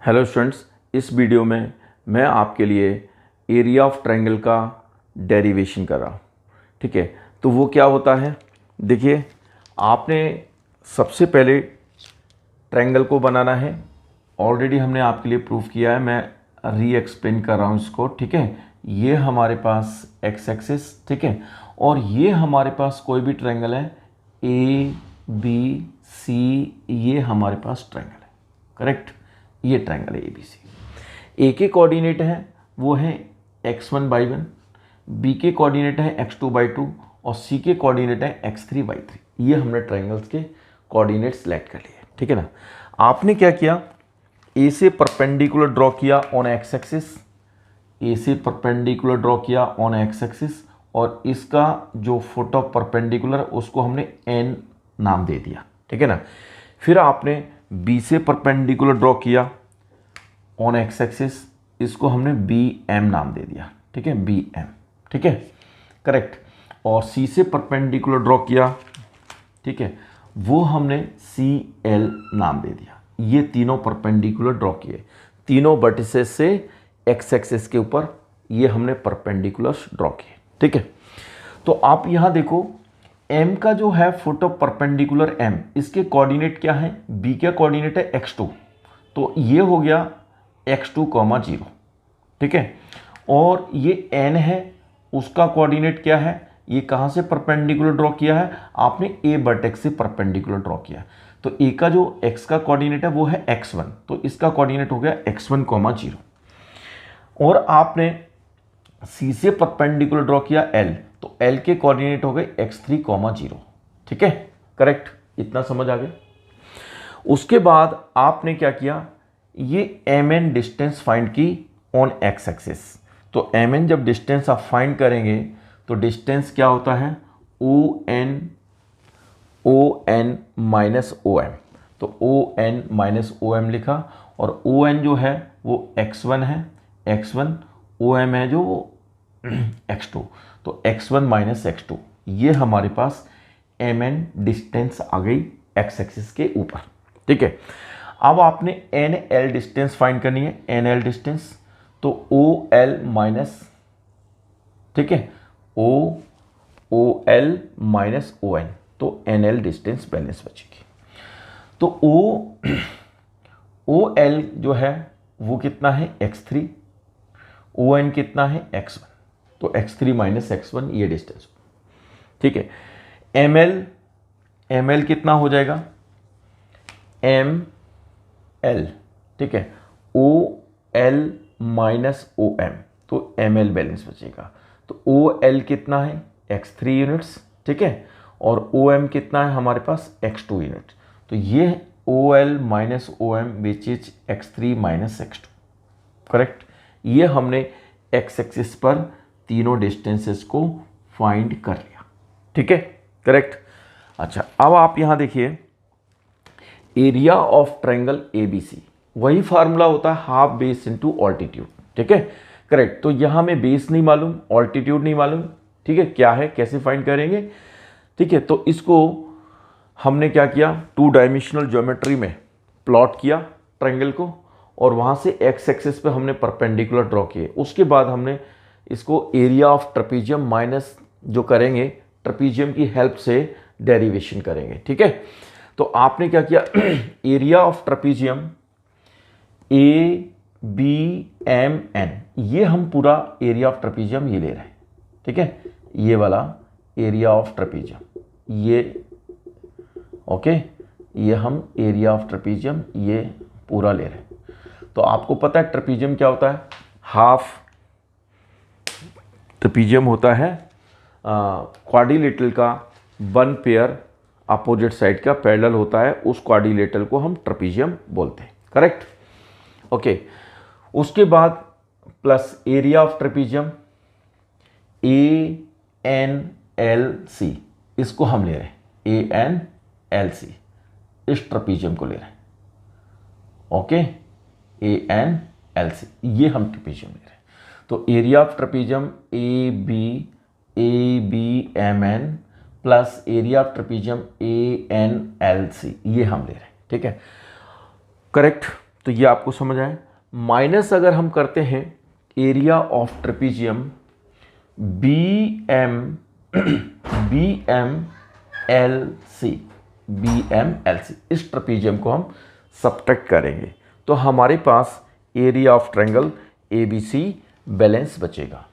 Hello students, इस video में मैं आपके लिए एरिया ऑफ ट्रायंगल का डेरिवेशन कर रहा हूँ। ठीक है, तो वो क्या होता है, देखिए आपने सबसे पहले ट्रायंगल को बनाना है। ऑलरेडी हमने आपके लिए प्रूफ किया है, मैं री एक्सप्लेन कर रहा हूँ इसको। ठीक है, ये हमारे पास एक्स एक्सिस, ठीक है, और ये हमारे पास कोई भी ट्रायंगल है ए बी सी, ये हमारे पास ट्रायंगल है। करेक्ट, ये ट्रायंगल है ए बी सी। ए के कोऑर्डिनेट है वो है x1/1, बी के कोऑर्डिनेट है x2/2 और सी के कोऑर्डिनेट है x3/3। ये हमने ट्रायंगल्स के कोऑर्डिनेट सेलेक्ट कर लिए। ठीक है ना। आपने क्या किया, ए से परपेंडिकुलर ड्रॉ किया ऑन एक्स एक्सिस, ए से परपेंडिकुलर ड्रॉ किया ऑन एक्स एक्सिस, और इसका जो फुट ऑफ परपेंडिकुलर उसको हमने एन नाम दे दिया। ठीक है ना। फिर आपने बी से परपेंडिकुलर ड्रॉ किया ऑन एक्स एक्सिस, इसको हमने बी एम नाम दे दिया। ठीक है, बी एम। ठीक है, करेक्ट। और सी से परपेंडिकुलर ड्रॉ किया, ठीक है, वो हमने सी एल नाम दे दिया। ये तीनों परपेंडिकुलर ड्रॉ किए, तीनों वर्टिसेस से एक्स एक्सिस के ऊपर ये हमने परपेंडिकुलर ड्रॉ किए। ठीक है, तो आप यहां देखो m का जो है फुट ऑफ परपेंडिकुलर m, इसके कोऑर्डिनेट क्या है, b का कोऑर्डिनेट है x2, तो ये हो गया x2, 0। ठीक है, और ये n है, उसका कोऑर्डिनेट क्या है, ये कहां से परपेंडिकुलर ड्रॉ किया है, आपने a वर्टेक्स से परपेंडिकुलर ड्रॉ किया। तो a का जो x का कोऑर्डिनेट है वो है x1, तो इसका कोऑर्डिनेट हो गया x1, 0। और आपने c से परपेंडिकुलर ड्रॉ किया l, तो l के कोऑर्डिनेट हो गए x3, 0। ठीक है, करेक्ट, इतना समझ आ गया। उसके बाद आपने क्या किया, ये mn डिस्टेंस फाइंड की ऑन x एक्सिस। तो mn जब डिस्टेंस आप फाइंड करेंगे तो डिस्टेंस क्या होता है, on माइनस om। तो on माइनस om लिखा, और on जो है वो x1 है, x1, om है जो वो x2, तो x1 माइनस x2, ये हमारे पास mn डिस्टेंस आ गई x एक्सिस के ऊपर। ठीक है, अब आपने nl डिस्टेंस फाइंड करनी है, nl डिस्टेंस, तो ol माइनस, ठीक है, ol माइनस on, तो nl डिस्टेंस बैलेंस बचेगी। तो ol जो है वो कितना है x3, on कितना है x1, तो x3 माइनस x1 ये डिस्टेंस। ठीक है, ml कितना हो जाएगा, ml, ठीक है, ol माइनस om, तो ml बैलेंस बचेगा। तो ol कितना है, x3 यूनिट्स, ठीक है, और om कितना है हमारे पास x2 यूनिट, तो ये ol minus om which is x3 minus x2। Correct, ये हमने x एक्सिस पर तीनों डिस्टेंसेस को फाइंड कर लिया। ठीक है, करेक्ट। अच्छा, अब आप यहां देखिए एरिया ऑफ ट्रायंगल एबीसी, वही फार्मूला होता है हाफ बेस इनटू ऑल्टीट्यूड। ठीक है, करेक्ट। तो यहां में बेस नहीं मालूम, ऑल्टीट्यूड नहीं मालूम। ठीक है, क्या है, कैसे फाइंड करेंगे। ठीक है, तो इसको हमने क्या किया, 2 डायमेंशनल ज्योमेट्री में प्लॉट किया ट्रायंगल को, और वहां से एक्स एक्सिस पे हमने परपेंडिकुलर ड्रॉ किए। उसके बाद हमने इसको एरिया ऑफ ट्रेपीजियम माइनस जो करेंगे ट्रेपीजियम की हेल्प से डेरिवेशन करेंगे। ठीक है, तो आपने क्या किया, area of trapezium A B M N, ये हम पूरा एरिया ऑफ ट्रेपीजियम ये ले रहे हैं। ठीक है, ये वाला एरिया ऑफ ट्रेपीजियम, ये ओके, ये हम एरिया ऑफ ट्रेपीजियम ये पूरा ले रहे हैं। तो आपको पता है ट्रेपीजियम क्या होता है, हाफ ट्रेपीजियम होता है क्वाड्रिलेटरल का 1 पेयर अपोजिट साइड का पैरेलल होता है, उस क्वाड्रिलेटरल को हम ट्रेपीजियम बोलते हैं। Correct, okay. उसके बाद plus area of trapezium ANLC, इसको हम ले रहे हैं ANLC, इस ट्रेपीजियम को ले रहे हैं। ओके, ANLC, ये हम ट्रेपीजियम ले रहे हैं। तो area of trapezium ABMN plus area of trapezium ANLC, ये हम ले रहे हैं। ठीक है, करेक्ट। तो ये आपको समझ आए। माइनस अगर हम करते हैं area of trapezium B M L C, इस ट्रेपीजियम को हम सब्ट्रैक्ट करेंगे तो हमारे पास area of triangle A B C balance बचेगा।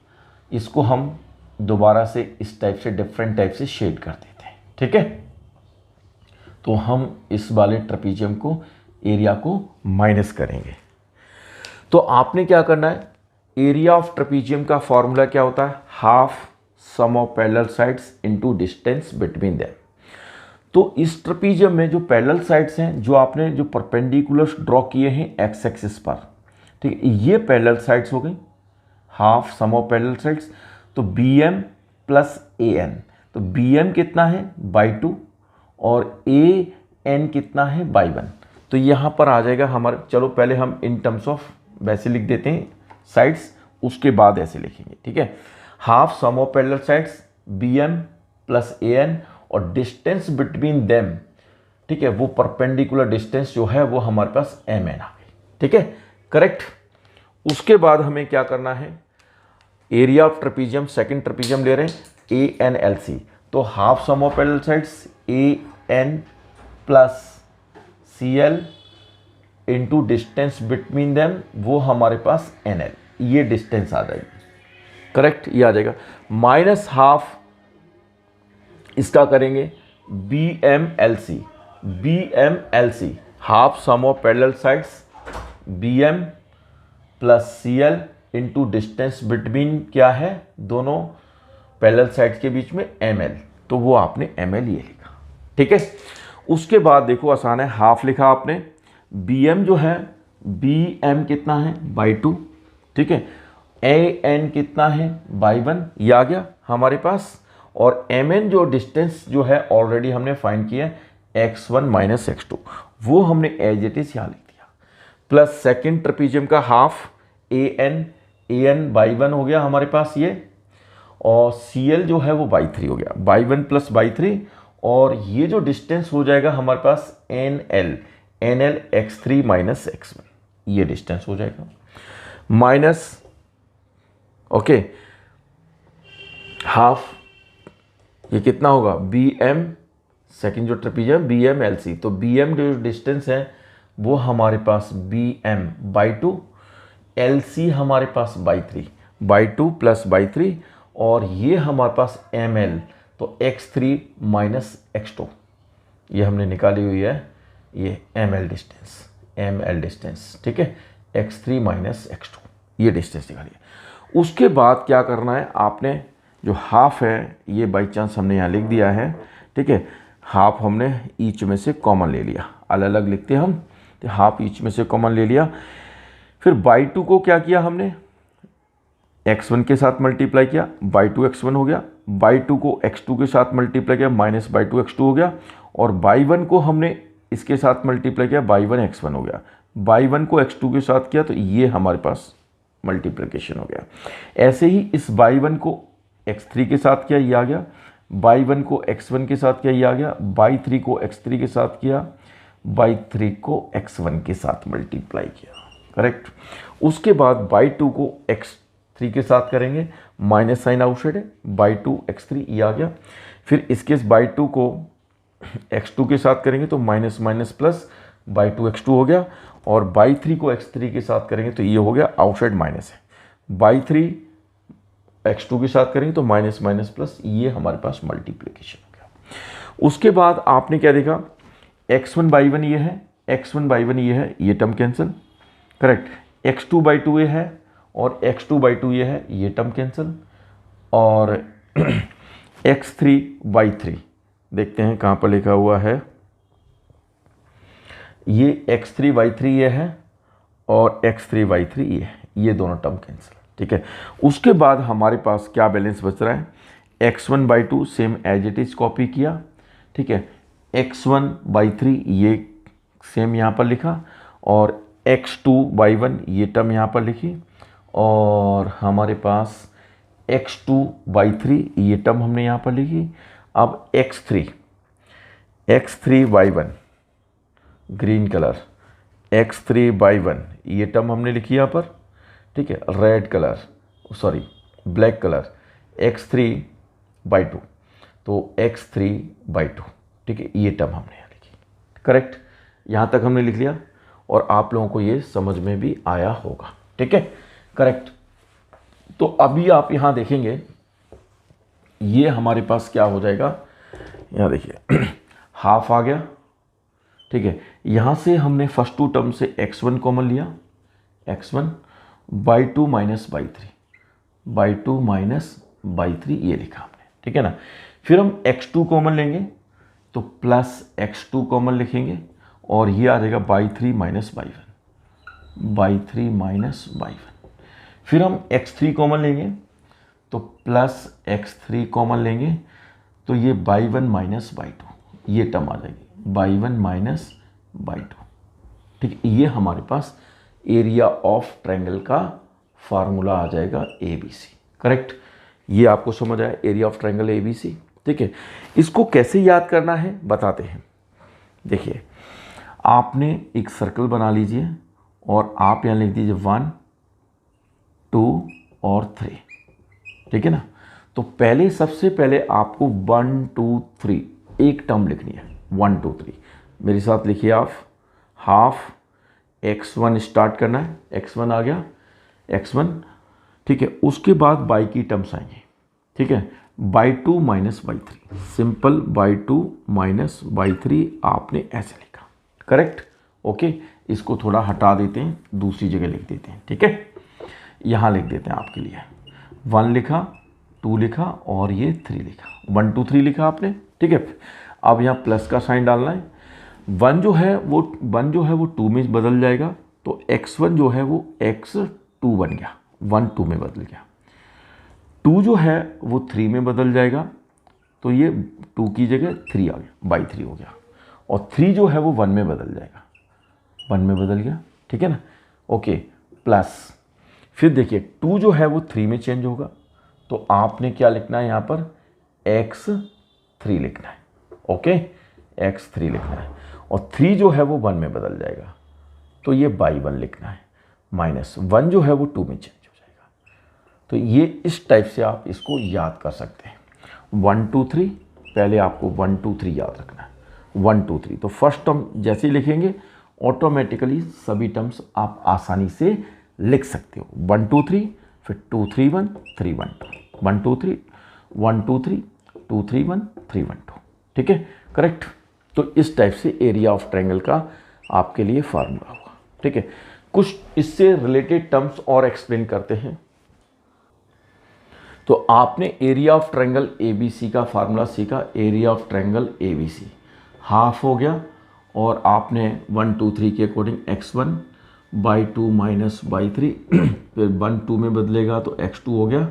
इसको हम दोबारा से इस टाइप से डिफरेंट टाइप से शेड कर देते हैं, ठीक है। तो हम इस वाले ट्रेपीजियम को एरिया को माइनस करेंगे। तो आपने क्या करना है, एरिया ऑफ ट्रेपीजियम का फॉर्मूला क्या होता है, half sum of parallel sides into distance between them. तो इस ट्रेपीजियम में जो पैरेलल साइड्स हैं, जो आपने जो परपेंडिकुलर ड्रॉ किए हैं एक्स एक्सिस पर, ठीक है, ये पैरेलल साइड्स हो गई, half sum of parallel sides. तो B M plus A N, तो बी एम कितना है बाई 2 और ए एन कितना है बाई 1। तो यहाँ पर आ जाएगा हमारे, चलो पहले हम इन टर्म्स ऑफ वैसे लिख देते हैं साइड्स, उसके बाद ऐसे लिखेंगे, ठीक है। Half sum of parallel sides B M plus A N और डिस्टेंस बिटवीन देम, ठीक है, वो परपेंडिकुलर डिस्टेंस जो है वो हमारे पास एम एन आ गई, ठीक है, करेक्ट। उसके बाद हमें क्या करना है, area of trapezium, second trapezium ले रहे हैं ए एन एल सी। तो half sum of parallel sides A N plus C L into distance between them, वो हमारे पास एन एल, ये डिस्टेंस आ जाएगी, करेक्ट, ये आ जाएगा। माइनस हाफ इसका करेंगे B M L C, B M L C half sum of parallel sides B M plus C L into distance between क्या है दोनों पैरेलल साइड्स के बीच में एम एल, तो वो आपने एम एल ये लिखा, ठीक है। उसके बाद देखो आसान है, हाफ लिखा आपने, बी एम जो है बी एम कितना है बाई 2, ठीक है, ए एन कितना है बाई 1, ये आ गया हमारे पास। और एम एन जो डिस्टेंस जो है ऑलरेडी हमने फाइंड किया है x1 माइनस x2, वो हमने एज इट इज यहाँ लिख दिया। प्लस सेकेंड ट्रेपीजियम का हाफ ए एन बाई 1 हो गया हमारे पास ये, और सी एल जो है वो बाई 3 हो गया, बाई 1 प्लस बाई 3, और ये जो डिस्टेंस हो जाएगा हमारे पास N L x3 minus x1, ये डिस्टेंस हो जाएगा माइनस, ओके, हाफ ये कितना होगा बी एम, सेकेंड जो trapezium B M L C, तो बी एम जो डिस्टेंस है वो हमारे पास B M by 2, L C हमारे पास बाई 3, बाई 2 प्लस बाई 3, और ये हमारे पास एम एल, तो x3 माइनस x2, ये हमने निकाली हुई है, ये एम एल डिस्टेंस, ठीक है, x3 माइनस x2, ये डिस्टेंस निकाली है। उसके बाद क्या करना है, आपने जो हाफ है ये बाई चांस हमने यहाँ लिख दिया है, ठीक है, हाफ हमने ईच में से कॉमन ले लिया, अलग अलग लिखते हैं हम, तो हाफ ईच में से कॉमन ले लिया। फिर बाई 2 को क्या किया हमने, x1 के साथ मल्टीप्लाई किया, बाई 2 x1 हो गया, बाई 2 को x2 के साथ मल्टीप्लाई किया, माइनस बाई 2 x2 हो गया, और बाई 1 को हमने इसके साथ मल्टीप्लाई किया, बाई 1 x1 हो गया, बाई 1 को x2 के साथ किया, तो ये हमारे पास मल्टीप्लिकेशन हो गया। ऐसे ही इस बाई 1 को x3 के साथ किया, ये आ गया, बाई 1 को x1 के साथ किया, ये आ गया, बाई 3 को x3 के साथ किया, बाई 3 को x1 के साथ मल्टीप्लाई किया, करेक्ट। उसके बाद बाई 2 को x3 के साथ करेंगे, माइनस साइन आउटसाइड है, बाई 2 x3 ये आ गया। फिर इसके बाई 2 को x2 के साथ करेंगे तो minus minus plus, by 2 x2 हो गया, और बाई 3 को x3 के साथ करेंगे तो ये हो गया, आउटसाइड माइनस है, बाई 3 x2 के साथ करेंगे तो माइनस माइनस प्लस, ये हमारे पास मल्टीप्लिकेशन हो गया। उसके बाद आपने क्या देखा, x1 बाई 1 ये है, x1 बाई 1 ये है, ये term cancel, correct, x2 by 2 ये है, और x2 बाई 2 ये है, ये टर्म कैंसिल, और x3 बाई 3 देखते हैं कहाँ पर लिखा हुआ है, ये x3 बाई 3 ये है, और x3 बाई 3 ये है, ये दोनों टर्म कैंसिल, ठीक है। उसके बाद हमारे पास क्या बैलेंस बच रहा है, x1 by 2 same as it is copy किया, ठीक है, x1 बाई 3 ये सेम यहाँ पर लिखा, और x2 बाई 1 ये टर्म यहाँ पर लिखी, और हमारे पास x2 बाई 3 ये टर्म हमने यहाँ पर लिखी। अब x3 by 1 green colour, x3/1 ये टर्म हमने लिखी यहाँ पर, ठीक है, red colour, sorry black colour, x3/2, तो x3/2, ठीक है, ये टर्म हमने यहाँ लिखी। करेक्ट, यहाँ तक हमने लिख लिया और आप लोगों को ये समझ में भी आया होगा, ठीक है, करेक्ट। तो अभी आप यहाँ देखेंगे ये हमारे पास क्या हो जाएगा, यहाँ देखिए हाफ आ गया, ठीक है। यहाँ से हमने फर्स्ट टू टर्म से x1 कॉमन लिया, x1/2 माइनस बाई 3 ये लिखा हमने, ठीक है ना। फिर हम x2 कॉमन लेंगे तो प्लस x2 कॉमन लिखेंगे और ये आ जाएगा बाई 3 माइनस बाई 1। फिर हम x3 कॉमन लेंगे तो प्लस x3 कॉमन लेंगे तो ये बाई 1 माइनस बाई 2 ये टर्म आ जाएगी, बाई 1 माइनस बाई 2, ठीक है। ये हमारे पास एरिया ऑफ ट्रायंगल का फार्मूला आ जाएगा ABC, करेक्ट। ये आपको समझ आया, एरिया ऑफ ट्रायंगल ABC, ठीक है। इसको कैसे याद करना है बताते हैं। देखिए आपने एक सर्कल बना लीजिए और आप यहाँ लिख दीजिए 1 2 और 3, ठीक है ना। तो पहले सबसे पहले आपको 1 2 3 एक टर्म लिखनी है, 1 2 3 मेरे साथ लिखिए आप। हाफ x1 स्टार्ट करना है, x1 आ गया, x1, ठीक है। उसके बाद बाई की टर्म्स आएंगे, ठीक है, by 2 minus by 3, simple by 2 minus by 3 आपने ऐसे लिखा, करेक्ट, ओके। इसको थोड़ा हटा देते हैं, दूसरी जगह लिख देते हैं, ठीक है। यहाँ लिख देते हैं आपके लिए, 1 लिखा, 2 लिखा और ये 3 लिखा, 1 2 3 लिखा आपने, ठीक है। अब यहाँ प्लस का साइन डालना है, 1 जो है वो 2 में बदल जाएगा, तो x1 जो है वो x2 बन गया, 1 2 में बदल गया। 2 जो है वो 3 में बदल जाएगा, तो ये 2 की जगह 3 आ गया, बाई 3 हो गया। और 3 जो है वो 1 में बदल जाएगा, 1 में बदल गया, ठीक है ना, ओके। प्लस फिर देखिए 2 जो है वो 3 में चेंज होगा, तो आपने क्या लिखना है यहाँ पर, x3 लिखना है, ओके, x3 लिखना है। और 3 जो है वो 1 में बदल जाएगा, तो ये बाई 1 लिखना है, माइनस 1 जो है वो 2 में चेंज हो जाएगा। तो ये इस टाइप से आप इसको याद कर सकते हैं। 1 2 3 पहले आपको 1 2 3 याद रखना है, 1 2 3। तो फर्स्ट टर्म जैसे ही लिखेंगे ऑटोमेटिकली सभी टर्म्स आप आसानी से लिख सकते हो। 1 2 3 फिर 2 3 1 3 1 2, 1 2 3 1 2 3 2 3 1 3 1 2, ठीक है, करेक्ट। तो इस टाइप से एरिया ऑफ ट्रायंगल का आपके लिए फार्मूला होगा, ठीक है। कुछ इससे रिलेटेड टर्म्स और एक्सप्लेन करते हैं। तो आपने एरिया ऑफ ट्रायंगल ABC का फार्मूला सीखा, area of triangle ABC half हो गया, और आपने 1 2 3 के according x1 by 2 minus by 3 फिर 1 2 में बदलेगा तो x2 हो गया,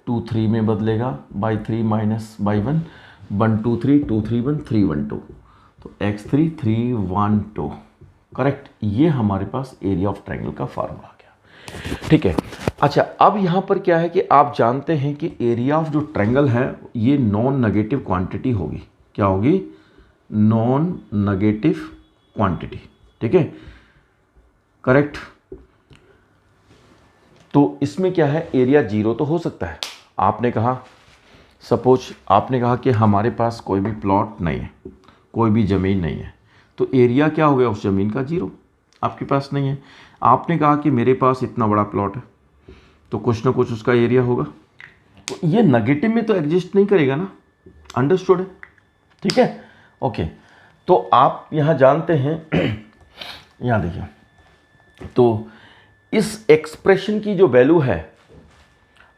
2 3 में बदलेगा बाई 3 माइनस बाई 1, 1 2 3 2 3 1 3 1 2, तो x3 3 1 2, करेक्ट। ये हमारे पास एरिया ऑफ ट्रायंगल का फार्मूला आ गया, ठीक है। अच्छा, अब यहाँ पर क्या है कि आप जानते हैं कि एरिया ऑफ जो ट्रायंगल है ये नॉन नेगेटिव क्वांटिटी होगी। क्या होगी? नॉन नेगेटिव क्वांटिटी, ठीक है, करेक्ट। तो इसमें क्या है, एरिया 0 तो हो सकता है। आपने कहा, सपोज आपने कहा कि हमारे पास कोई भी प्लॉट नहीं है, कोई भी ज़मीन नहीं है, तो एरिया क्या हो गया उस ज़मीन का? 0, आपके पास नहीं है। आपने कहा कि मेरे पास इतना बड़ा प्लॉट है, तो कुछ ना कुछ उसका एरिया होगा। तो ये नेगेटिव में तो एग्जिस्ट नहीं करेगा ना, अंडरस्टूड है, ठीक है, ओके। तो आप यहाँ जानते हैं, यहाँ देखिए, तो इस एक्सप्रेशन की जो वैल्यू है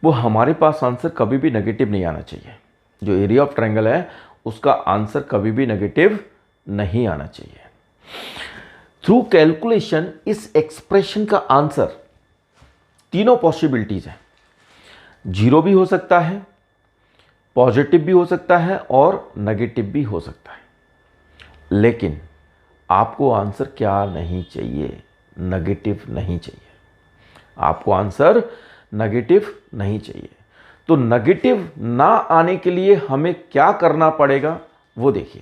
वो हमारे पास आंसर कभी भी नेगेटिव नहीं आना चाहिए। जो एरिया ऑफ ट्रायंगल है उसका आंसर कभी भी नेगेटिव नहीं आना चाहिए। थ्रू कैलकुलेशन इस एक्सप्रेशन का आंसर तीनों पॉसिबिलिटीज है, 0 भी हो सकता है, पॉजिटिव भी हो सकता है और नेगेटिव भी हो सकता है। लेकिन आपको आंसर क्या नहीं चाहिए? नेगेटिव नहीं चाहिए। आपको आंसर नेगेटिव नहीं चाहिए। तो नेगेटिव ना आने के लिए हमें क्या करना पड़ेगा वो देखिए,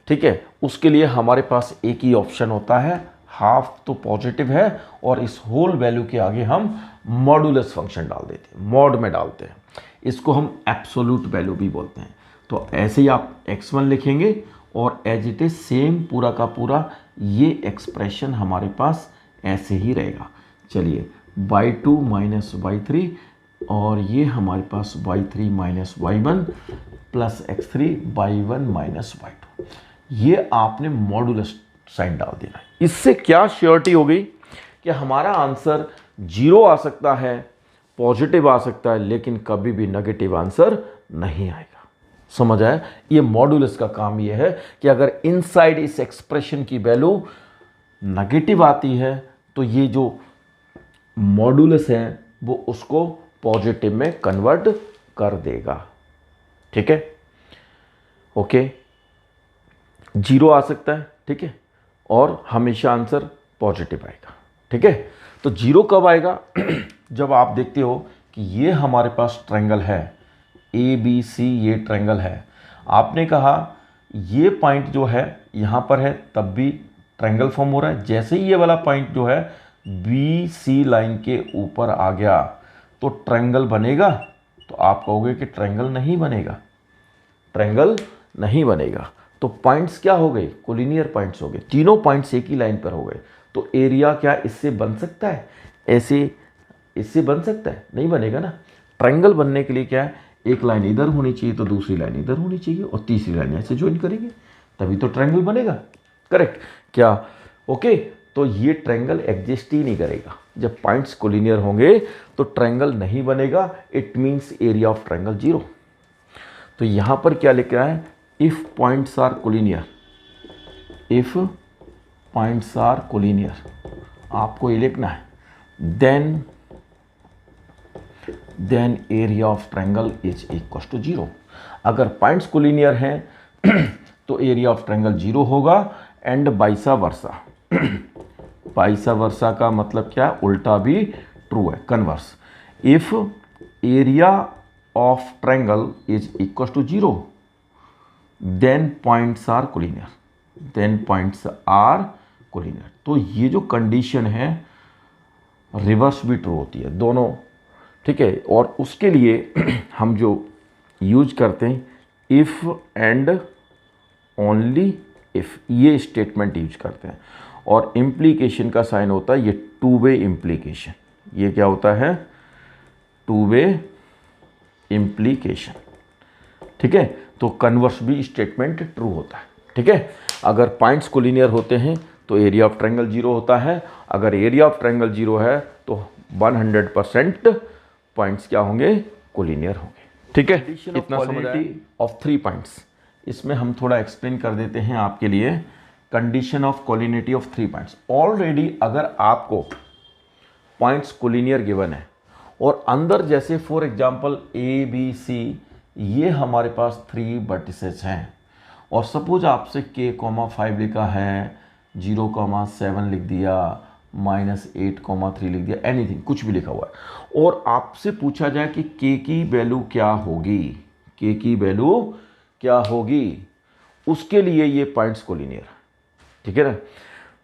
ठीक है। उसके लिए हमारे पास एक ही ऑप्शन होता है, हाफ तो पॉजिटिव है और इस होल वैल्यू के आगे हम मॉडुलस फंक्शन डाल देते हैं, मॉड में डालते हैं। इसको हम एब्सोल्यूट वैल्यू भी बोलते हैं। तो ऐसे ही आप x1 लिखेंगे और एज इट इज सेम पूरा का पूरा ये एक्सप्रेशन हमारे पास ऐसे ही रहेगा। चलिए y2 माइनस y3 और ये हमारे पास y3 minus y1 plus x3 y1 minus y2, ये आपने मॉडुलस साइन डाल देना है। इससे क्या श्योरिटी हो गई कि हमारा आंसर 0 आ सकता है, पॉजिटिव आ सकता है, लेकिन कभी भी नेगेटिव आंसर नहीं आएगा। समझ आया? ये मॉडुलस का काम ये है कि अगर इनसाइड इस एक्सप्रेशन की वैल्यू नेगेटिव आती है तो ये जो मॉडुलस है वो उसको पॉजिटिव में कन्वर्ट कर देगा। ठीक है, ओके, 0 आ सकता है, ठीक है, और हमेशा आंसर पॉजिटिव आएगा। ठीक है, तो 0 कब आएगा? जब आप देखते हो कि ये हमारे पास ट्रायंगल है ABC, ये ट्रायंगल है, आपने कहा ये पॉइंट जो है यहाँ पर है तब भी ट्रायंगल फॉर्म हो रहा है। जैसे ही ये वाला पॉइंट जो है BC लाइन के ऊपर आ गया तो ट्रायंगल बनेगा? तो आप कहोगे कि ट्रायंगल नहीं बनेगा, ट्रायंगल नहीं बनेगा। तो पॉइंट्स क्या हो गए? कोलिनियर पॉइंट्स हो गए, तीनों पॉइंट्स एक ही लाइन पर हो गए। तो एरिया क्या इससे बन सकता है? ऐसे इससे बन सकता है? नहीं बनेगा ना। ट्रायंगल बनने के लिए क्या है, एक लाइन इधर होनी चाहिए तो दूसरी लाइन इधर होनी चाहिए और तीसरी लाइन ऐसे ज्वाइन करेंगे तभी तो ट्रायंगल बनेगा। करेक्ट क्या? ओके, तो ये ट्रायंगल एग्जिस्ट ही नहीं करेगा। जब पॉइंट्स कोलिनियर होंगे तो ट्रायंगल नहीं बनेगा। It means area of triangle 0। तो यहां पर क्या लिख रहा है? If points are collinear, if points are collinear, आपको ये लिखना है, then area of triangle is equal to 0। अगर पॉइंट्स कोलिनियर हैं तो एरिया ऑफ ट्रायंगल 0 होगा एंड वाइसा वर्सा। वाइसा वर्सा का मतलब क्या? उल्टा भी ट्रू है, converse. If area of triangle is equal to 0 then points are collinear, then points are collinear. तो ये जो कंडीशन है रिवर्स भी ट्रू होती है, दोनों। ठीक है, और उसके लिए हम जो यूज करते हैं इफ एंड ओनली इफ, ये स्टेटमेंट यूज करते हैं। और इम्प्लीकेशन का साइन होता है ये टू वे इम्प्लीकेशन। ये क्या होता है? Two way implication. ठीक है, तो कन्वर्स भी स्टेटमेंट ट्रू होता है। ठीक है, अगर पॉइंट्स कोलिनियर होते हैं तो एरिया ऑफ ट्रायंगल 0 होता है। अगर एरिया ऑफ ट्रायंगल 0 है तो 100% पॉइंट्स क्या होंगे? कोलिनियर होंगे। ठीक है, इतना समझ आया? ऑफ 3 पॉइंट्स, इसमें हम थोड़ा एक्सप्लेन कर देते हैं आपके लिए। Condition of collinearity of 3 points. Already अगर आपको पॉइंट्स कोलिनियर गिवन है और अंदर जैसे फॉर एग्जांपल ABC, ये हमारे पास 3 वर्टिसेस हैं और सपोज आपसे k,5 लिखा है, 0,7 लिख दिया, -8,3 लिख दिया, एनीथिंग, कुछ भी लिखा हुआ है, और आपसे पूछा जाए कि k की वैल्यू क्या होगी, k की वैल्यू क्या होगी, उसके लिए ये पॉइंट्स कोलिनियर। ठीक है ना?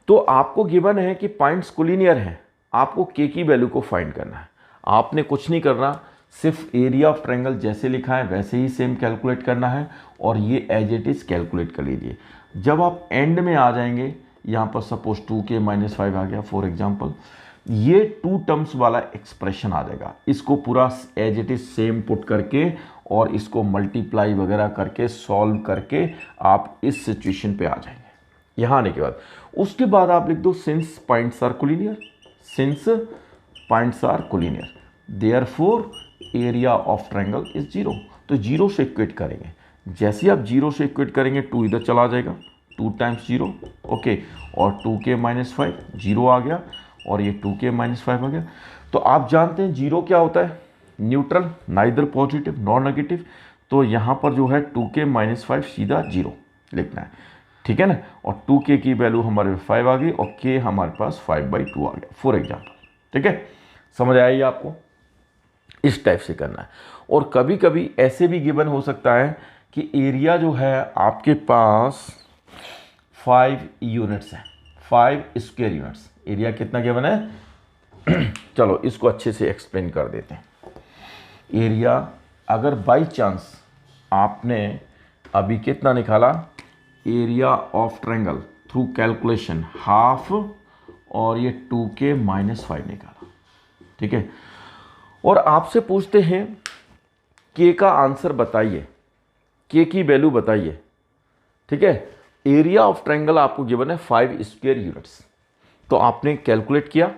तो आपको गिवन है कि पॉइंट्स कोलिनियर हैं, आपको k की वैल्यू को फाइंड करना है। आपने कुछ नहीं करना, सिर्फ एरिया ऑफ ट्रायंगल जैसे लिखा है वैसे ही सेम कैलकुलेट करना है और ये एज इट इज़ कैलकुलेट कर लीजिए। जब आप एंड में आ जाएंगे, यहाँ पर सपोज 2k-5 आ गया फॉर एग्जांपल, ये 2 टर्म्स वाला एक्सप्रेशन आ जाएगा। इसको पूरा as it is same put करके और इसको मल्टीप्लाई वगैरह करके सॉल्व करके आप इस सिचुएशन पे आ जाएंगे। यहाँ आने के बाद उसके बाद आप लिख दो since points are collinear, since points are collinear therefore area of triangle is 0। तो 0 से इक्वेट करेंगे, जैसे आप 0 से इक्वेट करेंगे 2 इधर चला जाएगा, 2 टाइम्स 0, ओके, और 2k-5 0 आ गया और ये 2k-5 आ गया। तो आप जानते हैं 0 क्या होता है? Neutral, neither positive nor negative. तो यहाँ पर जो है 2k-5 सीधा 0 लिखना है। ठीक है ना? और 2k की वैल्यू हमारे 5 आ गई और k हमारे पास 5/2 आ गया फॉर एग्जाम्पल। ठीक है, समझ आया ये आपको? इस टाइप से करना है। और कभी कभी ऐसे भी गिवन हो सकता है कि एरिया जो है आपके पास 5 यूनिट्स है, 5 स्क्वायर यूनिट्स। एरिया कितना गिवन है चलो इसको अच्छे से एक्सप्लेन कर देते हैं। एरिया अगर बाई चांस आपने अभी कितना निकाला, area of triangle through calculation half और ये 2k - 5 निकाला, ठीक है। और आपसे पूछते हैं k का आंसर बताइए, k की वैल्यू बताइए, ठीक है। एरिया ऑफ ट्रायंगल आपको गिवन है 5 स्क्वायर यूनिट्स, तो आपने कैलकुलेट किया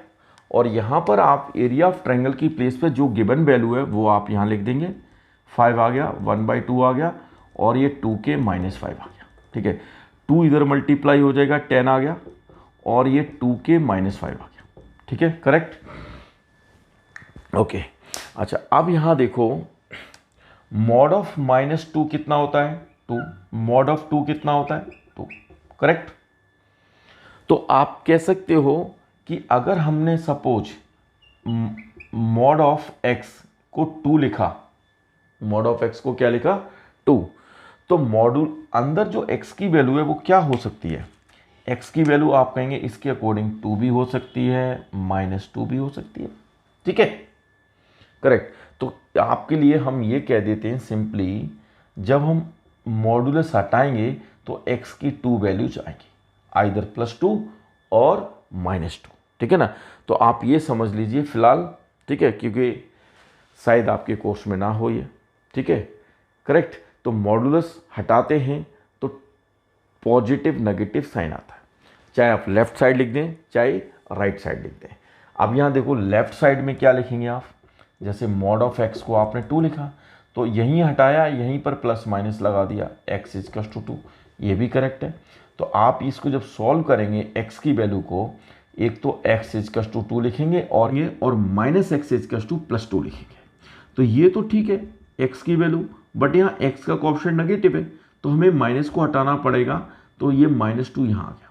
और यहां पर आप एरिया ऑफ ट्रायंगल की प्लेस पे जो गिवन वैल्यू है वो आप यहां लिख देंगे। 5 आ गया, 1/2 आ गया और ये 2k - 5 आ गया, ठीक है। 2 इधर मल्टीप्लाई हो जाएगा, 10 आ गया और ये 2k - 5 आ गया, ठीक है, करेक्ट। ओके अच्छा, अब यहां देखो मॉड ऑफ -2 कितना होता है, 2। मॉड ऑफ 2 कितना होता है, 2, करेक्ट। तो आप कह सकते हो कि अगर हमने सपोज मॉड ऑफ x को 2 लिखा, मॉड ऑफ x को क्या लिखा, 2, तो मॉड्यूल अंदर जो x की वैल्यू है वो क्या हो सकती है, x की वैल्यू आप कहेंगे इसके अकॉर्डिंग 2 भी हो सकती है, -2 भी हो सकती है, ठीक है, करेक्ट। तो आपके लिए हम ये कह देते हैं सिंपली, जब हम मॉड्यूलस हटाएंगे तो x की 2 वैल्यूज आएंगी, आइदर +2 और -2, ठीक है ना। तो आप ये समझ लीजिए फिलहाल, ठीक है, क्योंकि शायद आपके कोर्स में ना हो ये, ठीक है, करेक्ट। तो मॉड्यूलस हटाते हैं तो पॉजिटिव नेगेटिव साइन आता है, चाहे आप लेफ्ट साइड लिख दें चाहे राइट साइड लिख दें। अब यहाँ देखो लेफ्ट साइड में क्या लिखेंगे आप, जैसे मॉड ऑफ x को आपने 2 लिखा तो यहीं हटाया, यहीं पर +- लगा दिया, x = 2, ये भी करेक्ट है। तो आप इसको जब सॉल्व करेंगे x की वैल्यू को, एक तो x = 2 लिखेंगे और ये और -x = +2 लिखेंगे, तो ये तो ठीक है x की वैल्यू, बट यहाँ x का कोएफिशिएंट नेगेटिव है तो हमें माइनस को हटाना पड़ेगा, तो ये -2 यहाँ आ गया।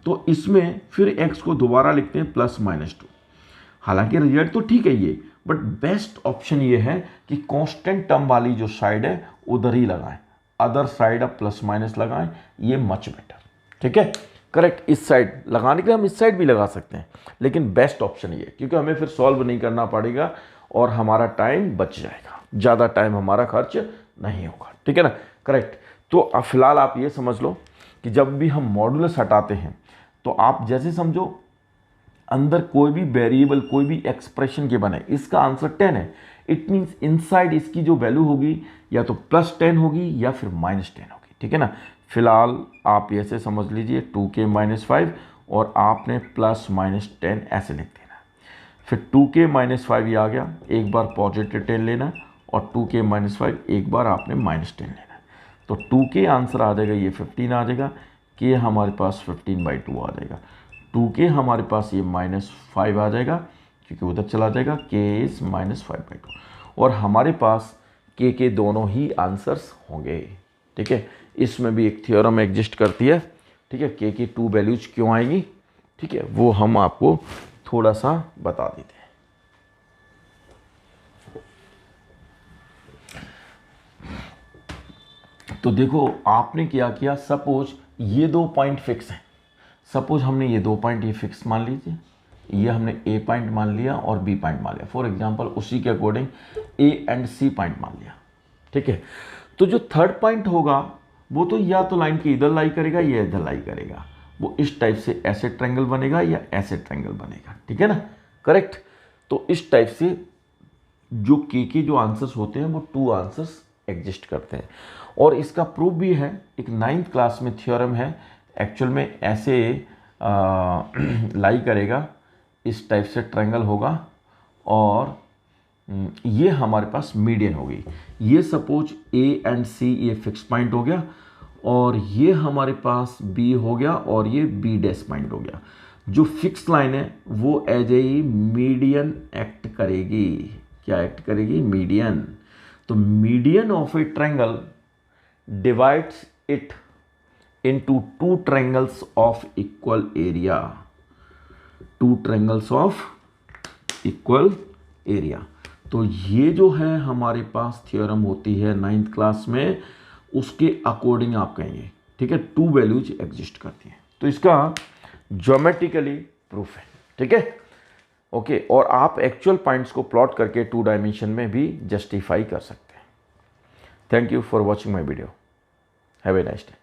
तो इसमें फिर x को दोबारा लिखते हैं +-2। हालांकि रिजल्ट तो ठीक है ये, बट बेस्ट ऑप्शन ये है कि कांस्टेंट टर्म वाली जो साइड है उधर ही लगाएं, अदर साइड आप +- लगाएं, ये मच बेटर, ठीक है, करेक्ट। इस साइड लगाने के लिए हम इस साइड भी लगा सकते हैं, लेकिन बेस्ट ऑप्शन ये, क्योंकि हमें फिर सॉल्व नहीं करना पड़ेगा और हमारा टाइम बच जाएगा, ज़्यादा टाइम हमारा खर्च नहीं होगा, ठीक है ना, करेक्ट। तो अब फिलहाल आप ये समझ लो कि जब भी हम मॉड्यूलस हटाते हैं तो आप जैसे समझो अंदर कोई भी वेरिएबल, कोई भी एक्सप्रेशन के बने, इसका आंसर 10 है, इट मीन्स इनसाइड इसकी जो वैल्यू होगी या तो +10 होगी या फिर -10 होगी, ठीक है ना। फिलहाल आप ऐसे समझ लीजिए 2k - 5 और आपने +-10 ऐसे लिख देना, फिर 2k - 5 ये आ गया, एक बार पॉजिटिव 10 लेना और 2k - 5 एक बार आपने -10 लेना, तो 2k आंसर आ जाएगा, ये 15 आ जाएगा, k हमारे पास 15/2 आ जाएगा, 2k हमारे पास ये -5 आ जाएगा क्योंकि उधर चला जाएगा, k इज -5/2 और हमारे पास k के दोनों ही आंसर्स होंगे, ठीक है। इसमें भी एक थ्योरम एग्जिस्ट करती है, ठीक है, k की 2 वैल्यूज क्यों आएंगी, ठीक है, वो हम आपको थोड़ा सा बता देते हैं। तो देखो आपने क्या किया, सपोज ये 2 पॉइंट फिक्स हैं, सपोज हमने ये 2 पॉइंट ये फिक्स मान लीजिए, ये हमने ए पॉइंट मान लिया और बी पॉइंट मान लिया, फॉर एग्जांपल उसी के according A and C point मान लिया, ठीक है। तो जो थर्ड पॉइंट होगा वो तो या तो लाइन के इधर लाई करेगा या इधर लाई करेगा, वो इस टाइप से ऐसे ट्रायंगल बनेगा या ऐसे ट्रायंगल बनेगा, ठीक है ना, करेक्ट। तो इस टाइप से जो के जो आंसर्स होते हैं वो 2 आंसर्स एग्जिस्ट करते हैं, और इसका प्रूफ भी है, एक 9th क्लास में थ्योरम है, एक्चुअल में ऐसे लाई करेगा, इस टाइप से ट्रायंगल होगा और ये हमारे पास मीडियन होगी, ये सपोज ए एंड सी ये फिक्स पॉइंट हो गया और ये हमारे पास बी हो गया और ये बी डैश पॉइंट हो गया। जो फिक्स लाइन है वो एज ए मीडियन एक्ट करेगी, क्या एक्ट करेगी, मीडियन। तो median of A triangle divides it into 2 triangles of equal area, 2 triangles of equal area। तो ये जो है हमारे पास थ्योरम होती है 9th क्लास में, उसके अकॉर्डिंग आप कहेंगे, ठीक है, 2 वैल्यूज एग्जिस्ट करती हैं। तो इसका ज्योमेट्रिकली प्रूफ है, ठीक है। ओके, और आप एक्चुअल पॉइंट्स को प्लॉट करके 2 डायमेंशन में भी जस्टिफाई कर सकते हैं। Thank you for watching my video. Have a nice day.